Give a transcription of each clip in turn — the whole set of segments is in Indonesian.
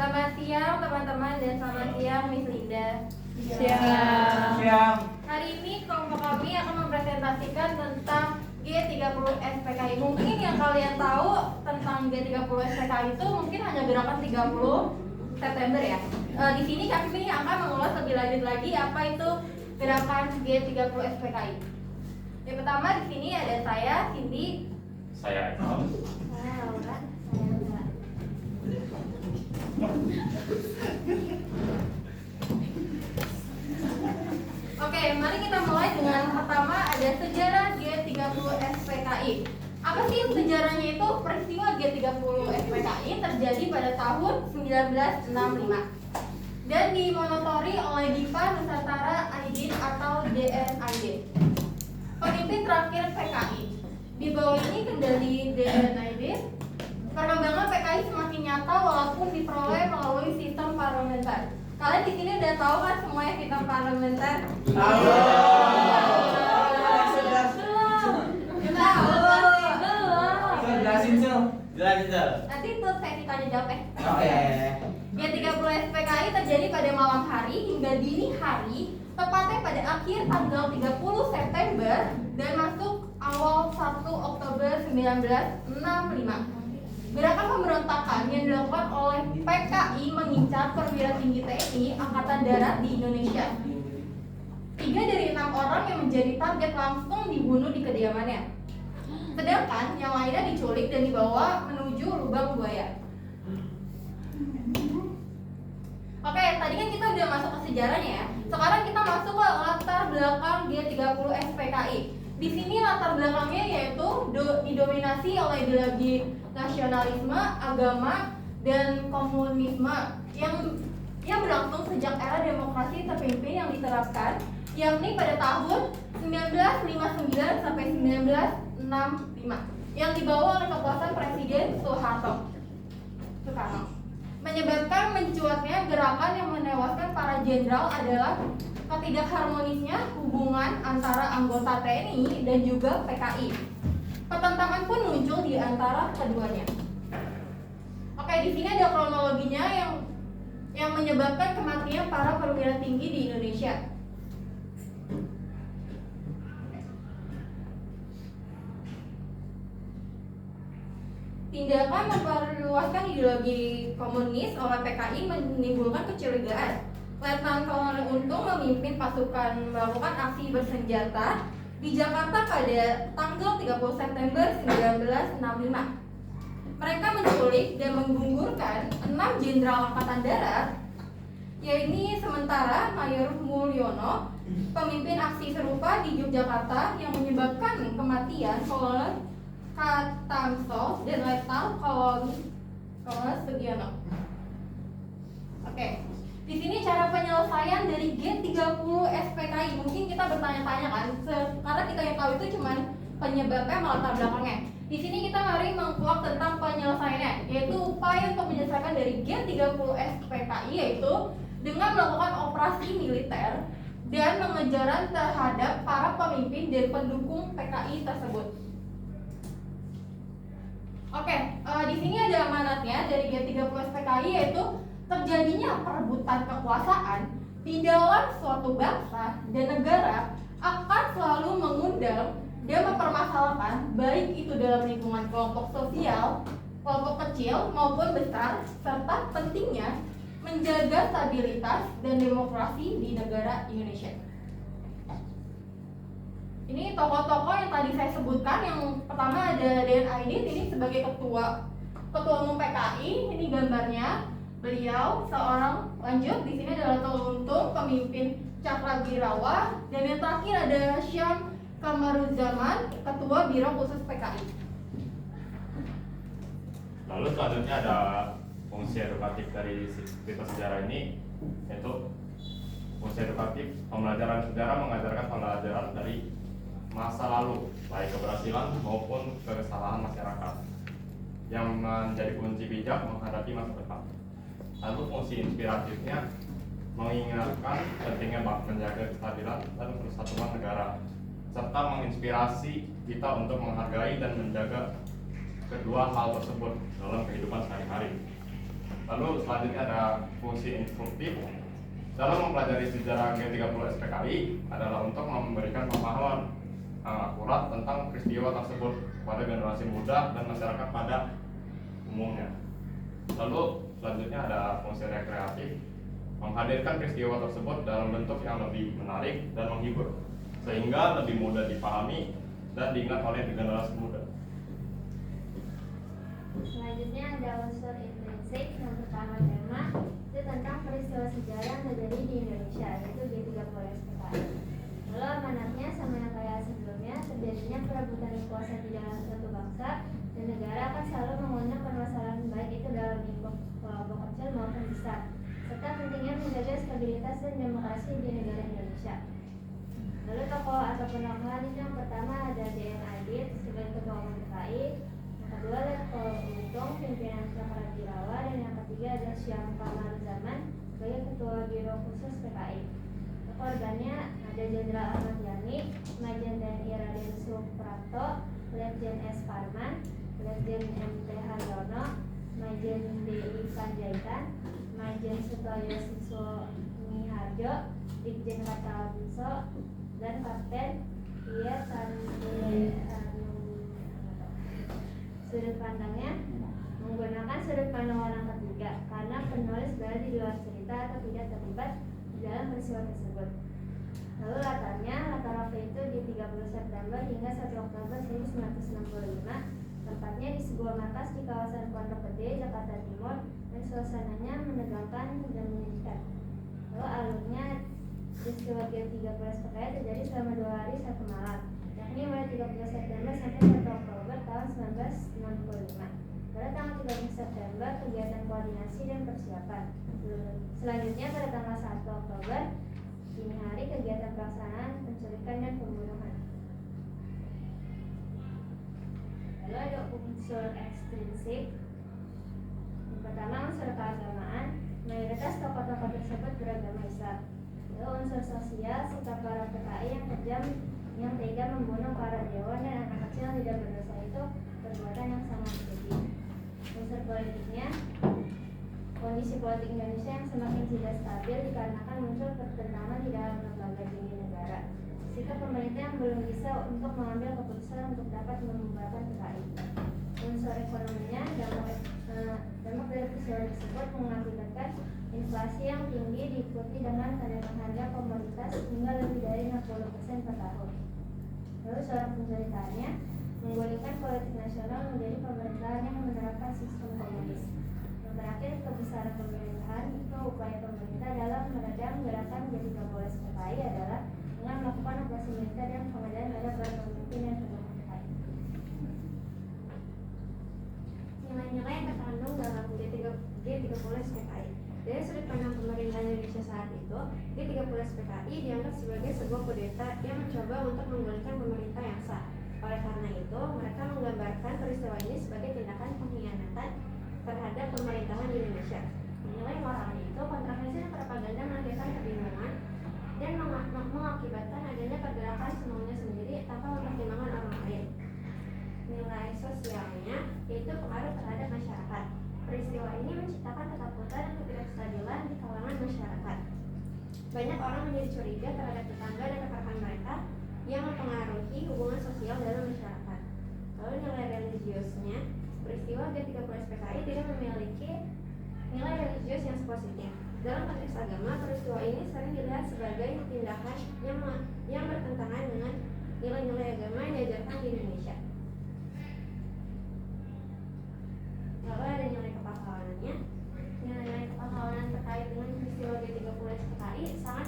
Selamat siang teman-teman dan selamat siang Miss Linda. Siang. Hari ini kelompok kami akan mempresentasikan tentang G30 SPKI. Mungkin yang kalian tahu tentang G30 SPKI itu mungkin hanya gerakan 30 September ya. Di sini kami akan mengulas lebih lanjut lagi apa itu gerakan G30 SPKI. Yang pertama di sini ada saya, Cindy. Saya Ekal. Saya Laura. Saya Laura. Oke, mari kita mulai dengan pertama ada sejarah G30 SPKI. Apa sih sejarahnya itu? Peristiwa G30 SPKI terjadi pada tahun 1965 dan dimonotori oleh Dipa Nusantara Aidin atau DNAID. Pemimpin terakhir PKI. Di bawah ini kendali DNAID. Perkembangan PKI semakin nyata walaupun diperoleh melalui sistem parlementer. Kalian di sini udah tahu kan semuanya sistem parlementer? Tahu. Jelasin Sil. Nanti tuh saya ditanya jawab ya. Oke. G30 SPKI terjadi pada malam hari hingga dini hari, tepatnya pada akhir tanggal 30 September dan masuk awal 1 Oktober 1965. Gerakan pemberontakan yang dilakukan oleh PKI mengincar perwira tinggi TNI Angkatan Darat di Indonesia. 3 dari 6 orang yang menjadi target langsung dibunuh di kediamannya. Sedangkan yang lainnya diculik dan dibawa menuju lubang buaya. Oke, tadi kan kita udah masuk ke sejarahnya ya. Sekarang kita masuk ke latar belakang G30 SPKI. Di sini latar belakangnya yaitu didominasi oleh ideologi nasionalisme, agama, dan komunisme yang berlangsung sejak era demokrasi terpimpin yang diterapkan, yakni pada tahun 1959 sampai 1965 yang dibawa oleh kekuasaan Presiden Soekarno. Menyebabkan mencuatnya gerakan yang menewaskan para jenderal adalah ketidakharmonisnya hubungan antara anggota TNI dan juga PKI. Pertentangan pun muncul di antara keduanya. Oke, di sini ada kronologinya yang menyebabkan kematian para perwira tinggi di Indonesia. Tindakan memperluaskan ideologi komunis oleh PKI menimbulkan kecurigaan. Letnan Kolonel Untung memimpin pasukan melakukan aksi bersenjata di Jakarta pada tanggal 30 September 1965. Mereka menculik dan menggugurkan 6 jenderal angkatan darat, yaitu sementara Mayor Mulyono, pemimpin aksi serupa di Yogyakarta yang menyebabkan kematian Kolonel Katamso dan Letnan Kolonel Sugiono. Oke. Di sini cara penyelesaian dari G30 SPKI. Mungkin kita bertanya-tanya kan, karena kita yang tahu itu cuma penyebabnya latar belakangnya. Di sini kita mari mengkuak tentang penyelesaiannya, yaitu upaya untuk menyelesaikan dari G30 SPKI yaitu dengan melakukan operasi militer dan pengejaran terhadap para pemimpin dan pendukung PKI tersebut. Oke, di sini ada amanatnya dari G30 SPKI yaitu terjadinya perebutan kekuasaan di dalam suatu bangsa dan negara akan selalu mengundang dan mempermasalahkan baik itu dalam lingkungan kelompok sosial, kelompok kecil maupun besar, serta pentingnya menjaga stabilitas dan demokrasi di negara Indonesia. Ini tokoh-tokoh yang tadi saya sebutkan. Yang pertama ada DNAID, ini sebagai ketua umum PKI. Ini gambarnya. Beliau seorang, lanjut di sini adalah Untung, pemimpin Cakrabirawa, dan yang terakhir ada Syam Kamaruzaman, ketua Biro Khusus PKI. Lalu selanjutnya ada fungsi edukatif dari cerita sejarah ini, yaitu fungsi edukatif pembelajaran sejarah mengajarkan pembelajaran dari masa lalu, baik keberhasilan maupun kesalahan masyarakat, yang menjadi kunci bijak menghadapi masa depan. Lalu fungsi inspiratifnya mengingatkan pentingnya menjaga kestabilan dan persatuan negara, serta menginspirasi kita untuk menghargai dan menjaga kedua hal tersebut dalam kehidupan sehari-hari. Lalu selanjutnya ada fungsi instruktif. Dalam mempelajari sejarah G30 SPKI adalah untuk memberikan pemahaman akurat tentang peristiwa tersebut kepada generasi muda dan masyarakat pada umumnya. Lalu selanjutnya ada fungsi rekreatif, menghadirkan peristiwa tersebut dalam bentuk yang lebih menarik dan menghibur, sehingga lebih mudah dipahami dan diingat oleh generasi muda. Selanjutnya ada unsur intrinsik. Yang pertama tema itu tentang peristiwa sejarah yang terjadi di Indonesia, yaitu G30 SPKI. Lalu amanatnya sama yang kayak sebelumnya, terjadinya perebutan kekuasaan di dalam suatu bangsa dan negara akan selalu mengundang permasalahan baik itu dalam lingkup kelompok kecil maupun besar, serta pentingnya menjaga stabilitas dan demokrasi di negara Indonesia. Lalu tokoh atau penambahan itu yang pertama ada D.N. Adit sebagai ketua umum PKI, yang kedua Letko Untung pimpinan Cakra Birawa, dan yang ketiga ada Syam Kamal Zaman sebagai ketua Biro Khusus PKI. Korbannya ada Jenderal Ahmad Yani, Majen TNI Raden Suprapto, Letjen S. Parman, Letjen M.T. Haryono, Majen D.I. Panjaitan, Majen Sutoyo Siswo Miharjo, Ditjen Katalbiso, dan Kapten Iya Sandi. Sudut pandangnya menggunakan sudut pandang orang ketiga karena penulis berada di luar cerita atau tidak terlibat di dalam peristiwa tersebut. Lalu latar waktu itu di 30 September hingga 1 Oktober 1965. Tempatnya di sebuah markas di kawasan Pondok Gede, Jakarta Timur, dan suasananya menegangkan dan menyedihkan. Lalu alurnya peristiwa G30 SPKI terjadi selama 2 hari 1 malam, yakni mulai 30 September sampai 1 Oktober tahun 1965. Pada tanggal 30 September kegiatan koordinasi dan persiapan. Selanjutnya pada tanggal 1 Oktober dini hari kegiatan pelaksanaan penculikan dan pembunuhan. Lalu ada unsur ekstrinsik. Yang pertama unsur keagamaan. Mayoritas tokoh-tokoh tersebut beragama Islam. Lalu unsur sosial, sikap para PKI yang kejam yang tega membunuh para dewan dan anak kecil yang tidak berdosa itu perbuatan yang sangat keji. Unsur politiknya, kondisi politik Indonesia yang semakin tidak stabil dikarenakan muncul pertentangan di dalam lembaga tinggi negara. Sikap pemerintah yang belum bisa untuk mengambil keputusan untuk dapat membubarkan PKI. Unsur ekonominya, dampak dari peristiwa tersebut mengakibatkan inflasi yang tinggi diikuti dengan kenaikan harga komoditas hingga lebih dari 60% per tahun. Lalu seorang penceritaannya menggulingkan politik nasional menjadi pemerintahan yang menerapkan sistem komunis. Yang terakhir, kebesaran pemerintahan itu upaya pemerintah dalam meredam gerakan G30 SPKI adalah dengan melakukan operasi militer dan pengadaan terhadap para pemimpin dan pendukung PKI. Nilai-nilai yang terkandung dalam G30 SPKI. Dari sudut pandang pemerintah Indonesia saat itu, G30 SPKI dianggap sebagai sebuah kudeta yang mencoba untuk menggulingkan pemerintah yang sah. Oleh karena itu, mereka menggambarkan peristiwa ini sebagai tindakan pengkhianatan terhadap pemerintahan di Indonesia. Menilai moralnya itu, kontroversi dan propaganda melahirkan kebingungan dan mengakibatkan adanya pergerakan semaunya sendiri tanpa mempertimbangkan orang lain. Nilai sosialnya yaitu pengaruh terhadap masyarakat. Peristiwa ini menciptakan ketakutan dan ketidakstabilan di kalangan masyarakat. Banyak orang menjadi curiga terhadap tetangga dan rekan mereka yang mempengaruhi hubungan sosial dalam masyarakat. Lalu nilai religiusnya, peristiwa G30 SPKI tidak memiliki nilai religius yang positif. Dalam konteks agama, peristiwa ini sering dilihat sebagai tindakan yang bertentangan dengan nilai-nilai agama yang diajarkan di Indonesia. Lalu ada nilai kepahlawanannya. Nilai kepahlawanan terkait dengan peristiwa G30 SPKI sangat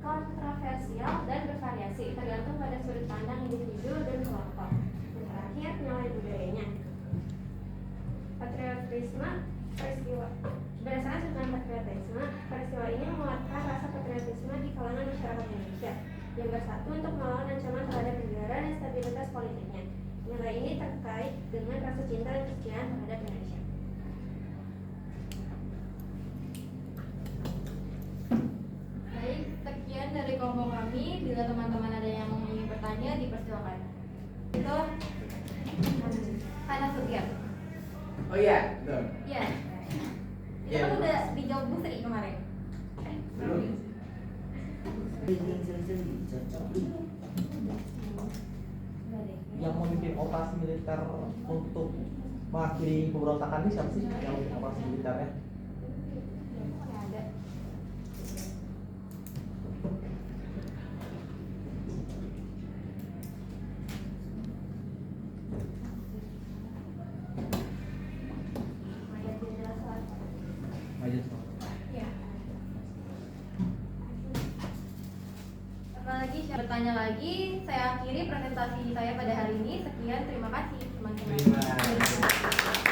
kontroversial dan bervariasi tergantung pada sudut pandang individu dan kelompok. Dan terakhir, nilai budayanya. Patriotisme peristiwa. Berdasarkan sudut pandang patriotisme, peristiwa ini menguatkan rasa patriotisme di kalangan masyarakat Indonesia yang bersatu untuk melawan ancaman terhadap negara dan stabilitas politiknya. Nilai ini terkait dengan rasa cinta dan kesetiaan terhadap Indonesia. Baik, sekian dari kelompok kami. Bila teman-teman ada yang ingin bertanya, dipersilakan. Itu Hana Sutian. Oh iya, betul. Iya. Itu Iya, kan betul. udah dijawab Bu Sri kemarin. Belum. Yang memimpin operasi militer untuk mengakhiri pemberontakan ini siapa sih yang memimpin operasi militernya? Nggak ada. Mayor Jenderal Soeharto. Aja. Iya. Apalagi siapa bertanya lagi, saya akhiri presentasi saya pada hari ini. Sekian, terima kasih teman-teman. Terima kasih.